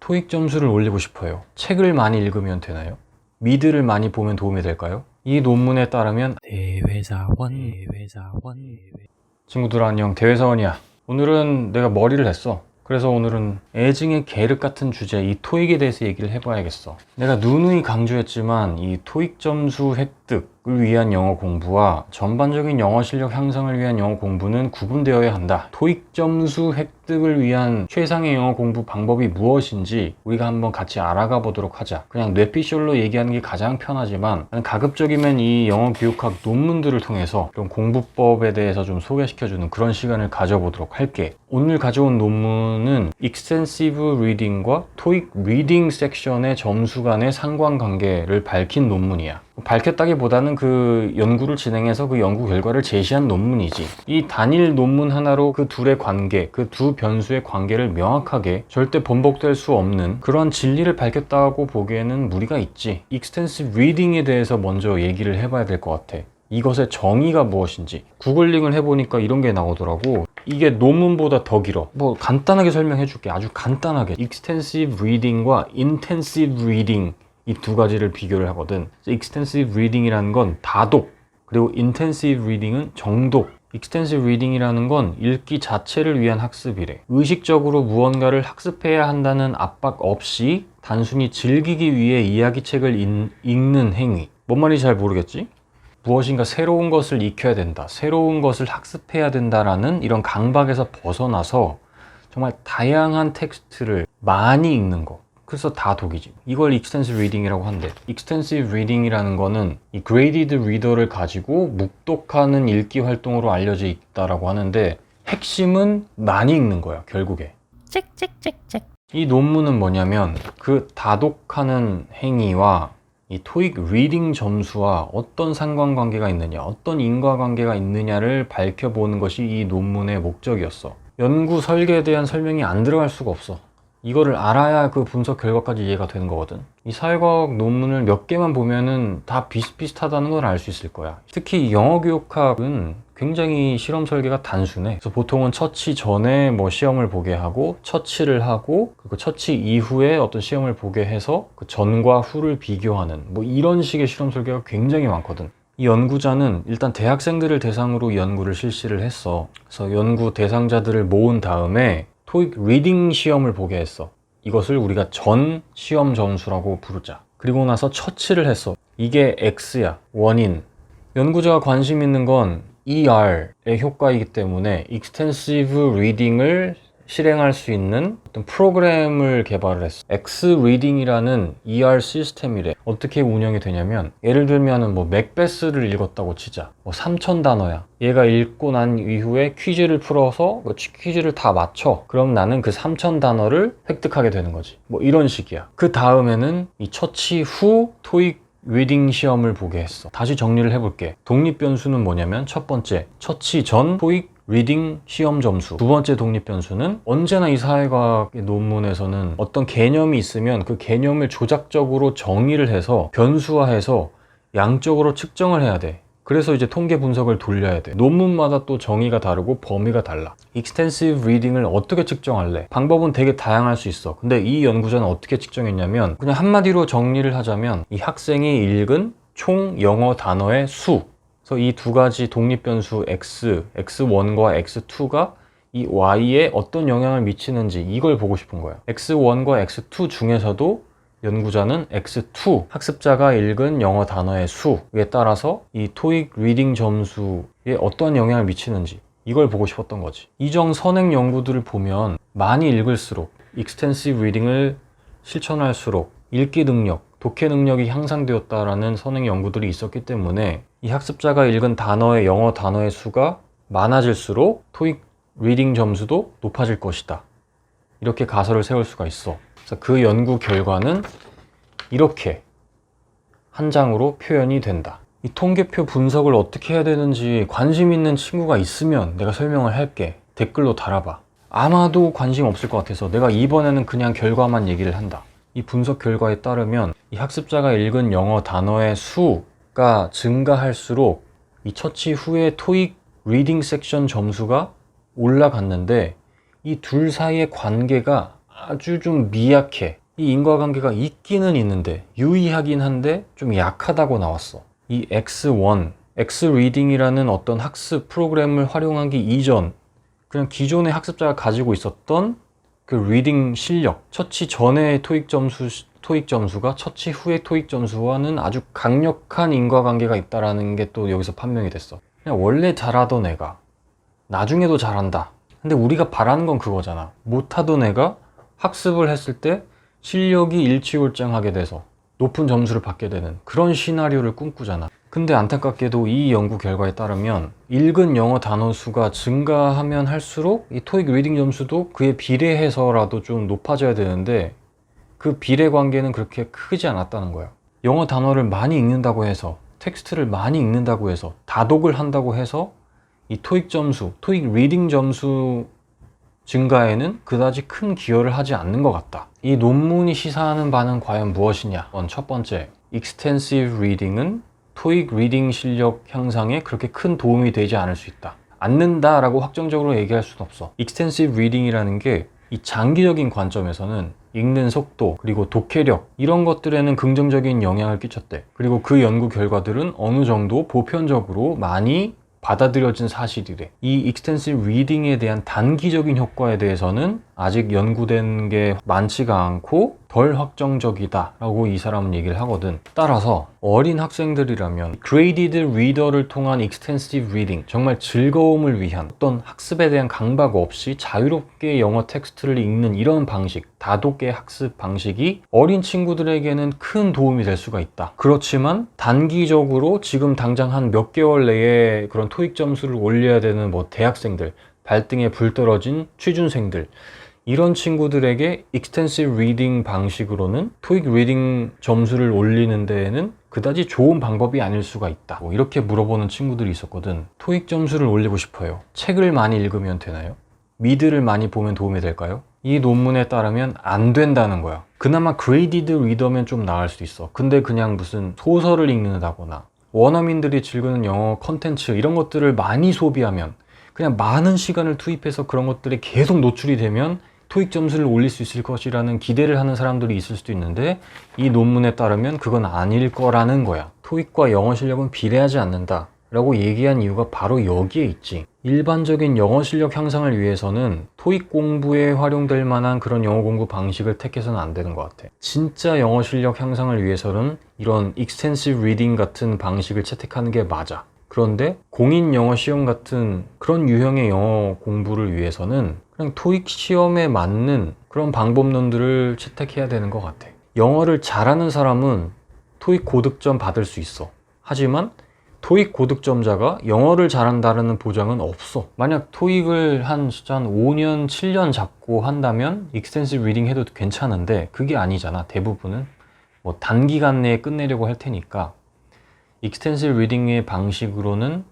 토익 점수를 올리고 싶어요. 책을 많이 읽으면 되나요? 미드를 많이 보면 도움이 될까요? 이 논문에 따르면 친구들 안녕, 대회사원이야. 오늘은 내가 머리를 했어. 그래서 오늘은 애증의 계륵 같은 주제, 이 토익에 대해서 얘기를 해봐야겠어. 내가 누누이 강조했지만 이 토익 점수 획득을 위한 영어 공부와 전반적인 영어 실력 향상을 위한 영어 공부는 구분되어야 한다. 토익 점수 획득을 위한 최상의 영어 공부 방법이 무엇인지 우리가 한번 같이 알아가 보도록 하자. 그냥 뇌피셜로 얘기하는 게 가장 편하지만 가급적이면 이 영어 교육학 논문들을 통해서 그런 공부법에 대해서 좀 소개시켜주는 그런 시간을 가져보도록 할게. 오늘 가져온 논문은 Extensive Reading과 토익 리딩 섹션의 점수 간의 상관관계를 밝힌 논문이야. 밝혔다기보다는 그 연구를 진행해서 그 연구 결과를 제시한 논문이지. 이 단일 논문 하나로 그 둘의 관계, 그 두 변수의 관계를 명확하게 절대 번복될 수 없는 그러한 진리를 밝혔다고 보기에는 무리가 있지. Extensive Reading에 대해서 먼저 얘기를 해봐야 될 것 같아. 이것의 정의가 무엇인지 구글링을 해보니까 이런 게 나오더라고. 이게 논문보다 더 길어. 뭐 간단하게 설명해 줄게. 아주 간단하게. Extensive Reading과 Intensive Reading 이 두 가지를 비교를 하거든. Extensive Reading이라는 건 다독, 그리고 Intensive Reading은 정독. Extensive Reading이라는 건 읽기 자체를 위한 학습이래. 의식적으로 무언가를 학습해야 한다는 압박 없이 단순히 즐기기 위해 이야기책을 읽는 행위. 뭔 말인지 잘 모르겠지? 무엇인가 새로운 것을 익혀야 된다, 새로운 것을 학습해야 된다라는 이런 강박에서 벗어나서 정말 다양한 텍스트를 많이 읽는 거. 그래서 다독이지. 이걸 Extensive Reading이라고 한대. Extensive Reading이라는 거는 이 Graded Reader를 가지고 묵독하는 읽기 활동으로 알려져 있다라고 하는데 핵심은 많이 읽는 거야, 결국에. 짹짹짹짹. 이 논문은 뭐냐면 그 다독하는 행위와 이 토익 리딩 점수와 어떤 상관관계가 있느냐, 어떤 인과관계가 있느냐를 밝혀보는 것이 이 논문의 목적이었어. 연구 설계에 대한 설명이 안 들어갈 수가 없어. 이거를 알아야 그 분석 결과까지 이해가 되는 거거든. 이 사회과학 논문을 몇 개만 보면은 다 비슷비슷하다는 걸 알 수 있을 거야. 특히 영어교육학은 굉장히 실험 설계가 단순해. 그래서 보통은 처치 전에 뭐 시험을 보게 하고, 처치를 하고, 그리고 처치 이후에 어떤 시험을 보게 해서 그 전과 후를 비교하는 뭐 이런 식의 실험 설계가 굉장히 많거든. 이 연구자는 일단 대학생들을 대상으로 연구를 실시를 했어. 그래서 연구 대상자들을 모은 다음에 토익 리딩 시험을 보게 했어. 이것을 우리가 전 시험 점수라고 부르자. 그리고 나서 처치를 했어. 이게 X야, 원인. 연구자가 관심 있는 건 ER의 효과이기 때문에 Extensive Reading을 실행할 수 있는 어떤 프로그램을 개발을 했어. X-Reading이라는 ER 시스템이래. 어떻게 운영이 되냐면 예를 들면 뭐 맥베스를 읽었다고 치자. 뭐 3,000단어야. 얘가 읽고 난 이후에 퀴즈를 풀어서 그 퀴즈를 다 맞춰. 그럼 나는 그 3,000단어를 획득하게 되는 거지. 뭐 이런 식이야. 그 다음에는 이 처치 후 토익 리딩 시험을 보게 했어. 다시 정리를 해볼게. 독립 변수는 뭐냐면 첫 번째, 처치 전 토익 리딩 시험 점수. 두 번째 독립 변수는 언제나 이 사회과학 논문에서는 어떤 개념이 있으면 그 개념을 조작적으로 정의를 해서 변수화해서 양적으로 측정을 해야 돼. 그래서 이제 통계 분석을 돌려야 돼. 논문마다 또 정의가 다르고 범위가 달라. Extensive Reading을 어떻게 측정할래? 방법은 되게 다양할 수 있어. 근데 이 연구자는 어떻게 측정했냐면 그냥 한마디로 정리를 하자면 이 학생이 읽은 총 영어 단어의 수. 그래서 이 두 가지 독립 변수 X1과 X2가 이 Y에 어떤 영향을 미치는지 이걸 보고 싶은 거야. X1과 X2 중에서도 연구자는 X2, 학습자가 읽은 영어 단어의 수에 따라서 이 토익 리딩 점수에 어떤 영향을 미치는지 이걸 보고 싶었던 거지. 이정 선행 연구들을 보면 많이 읽을수록, Extensive Reading을 실천할수록 읽기 능력, 독해 능력이 향상되었다라는 선행 연구들이 있었기 때문에 이 학습자가 읽은 단어의 영어 단어의 수가 많아질수록 토익 리딩 점수도 높아질 것이다. 이렇게 가설을 세울 수가 있어. 그래서 그 연구 결과는 이렇게 한 장으로 표현이 된다. 이 통계표 분석을 어떻게 해야 되는지 관심 있는 친구가 있으면 내가 설명을 할게. 댓글로 달아봐. 아마도 관심 없을 것 같아서 내가 이번에는 그냥 결과만 얘기를 한다. 이 분석 결과에 따르면 이 학습자가 읽은 영어 단어의 수가 증가할수록 이 처치 후에 토익 리딩 섹션 점수가 올라갔는데 이 둘 사이의 관계가 아주 좀 미약해. 이 인과관계가 있기는 있는데 유의하긴 한데 좀 약하다고 나왔어. 이 X1, X리딩이라는 어떤 학습 프로그램을 활용하기 이전 그냥 기존의 학습자가 가지고 있었던 그 리딩 실력, 처치 전의 토익 점수가 처치 후의 토익 점수와는 아주 강력한 인과관계가 있다라는 게 또 여기서 판명이 됐어. 그냥 원래 잘하던 애가 나중에도 잘한다. 근데 우리가 바라는 건 그거잖아. 못하던 애가 학습을 했을 때 실력이 일취월장하게 돼서 높은 점수를 받게 되는 그런 시나리오를 꿈꾸잖아. 근데 안타깝게도 이 연구 결과에 따르면 읽은 영어 단어 수가 증가하면 할수록 이 토익 리딩 점수도 그에 비례해서라도 좀 높아져야 되는데 그 비례 관계는 그렇게 크지 않았다는 거야. 영어 단어를 많이 읽는다고 해서, 텍스트를 많이 읽는다고 해서, 다독을 한다고 해서 이 토익 점수, 토익 리딩 점수 증가에는 그다지 큰 기여를 하지 않는 것 같다. 이 논문이 시사하는 바는 과연 무엇이냐? 첫 번째, Extensive Reading은 토익 리딩 실력 향상에 그렇게 큰 도움이 되지 않을 수 있다. 않는다라고 확정적으로 얘기할 수는 없어. Extensive Reading이라는 게 이 장기적인 관점에서는 읽는 속도, 그리고 독해력 이런 것들에는 긍정적인 영향을 끼쳤대. 그리고 그 연구 결과들은 어느 정도 보편적으로 많이 받아들여진 사실이래. 이 익스텐시브 리딩에 대한 단기적인 효과에 대해서는 아직 연구된 게 많지가 않고 덜 확정적이다 라고 이 사람은 얘기를 하거든. 따라서 어린 학생들이라면 graded reader를 통한 extensive reading, 정말 즐거움을 위한 어떤 학습에 대한 강박 없이 자유롭게 영어 텍스트를 읽는 이런 방식, 다독의 학습 방식이 어린 친구들에게는 큰 도움이 될 수가 있다. 그렇지만 단기적으로 지금 당장 한 몇 개월 내에 그런 토익 점수를 올려야 되는 뭐 대학생들, 발등에 불 떨어진 취준생들, 이런 친구들에게 익스텐시브 리딩 방식으로는 토익 리딩 점수를 올리는 데에는 그다지 좋은 방법이 아닐 수가 있다. 이렇게 물어보는 친구들이 있었거든. 토익 점수를 올리고 싶어요. 책을 많이 읽으면 되나요? 미드를 많이 보면 도움이 될까요? 이 논문에 따르면 안 된다는 거야. 그나마 그레이디드 리더면 좀 나을 수 있어. 근데 그냥 무슨 소설을 읽는다거나 원어민들이 즐기는 영어 컨텐츠 이런 것들을 많이 소비하면, 그냥 많은 시간을 투입해서 그런 것들에 계속 노출이 되면 토익 점수를 올릴 수 있을 것이라는 기대를 하는 사람들이 있을 수도 있는데, 이 논문에 따르면 그건 아닐 거라는 거야. 토익과 영어 실력은 비례하지 않는다 라고 얘기한 이유가 바로 여기에 있지. 일반적인 영어 실력 향상을 위해서는 토익 공부에 활용될 만한 그런 영어 공부 방식을 택해서는 안 되는 것 같아. 진짜 영어 실력 향상을 위해서는 이런 익스텐시브 리딩 같은 방식을 채택하는 게 맞아. 그런데 공인 영어 시험 같은 그런 유형의 영어 공부를 위해서는 그냥 토익 시험에 맞는 그런 방법론들을 채택해야 되는 것 같아. 영어를 잘하는 사람은 토익 고득점 받을 수 있어. 하지만 토익 고득점자가 영어를 잘한다는 보장은 없어. 만약 토익을 한 5년, 7년 잡고 한다면 익스텐시브 리딩 해도 괜찮은데 그게 아니잖아. 대부분은 뭐 단기간 내에 끝내려고 할 테니까 익스텐시브 리딩의 방식으로는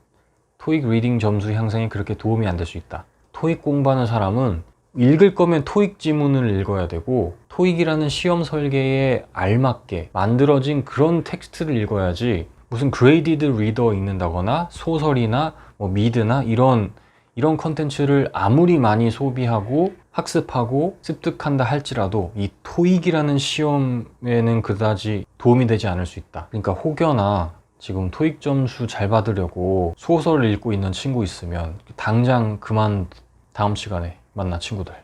토익 리딩 점수 향상에 그렇게 도움이 안 될 수 있다. 토익 공부하는 사람은 읽을 거면 토익 지문을 읽어야 되고 토익이라는 시험 설계에 알맞게 만들어진 그런 텍스트를 읽어야지, 무슨 그레이디드 리더 읽는다거나 소설이나 뭐 미드나 이런 컨텐츠를 아무리 많이 소비하고 학습하고 습득한다 할지라도 이 토익이라는 시험에는 그다지 도움이 되지 않을 수 있다. 그러니까 혹여나 지금 토익 점수 잘 받으려고 소설을 읽고 있는 친구 있으면 당장 그만, 다음 시간에 만나 친구들.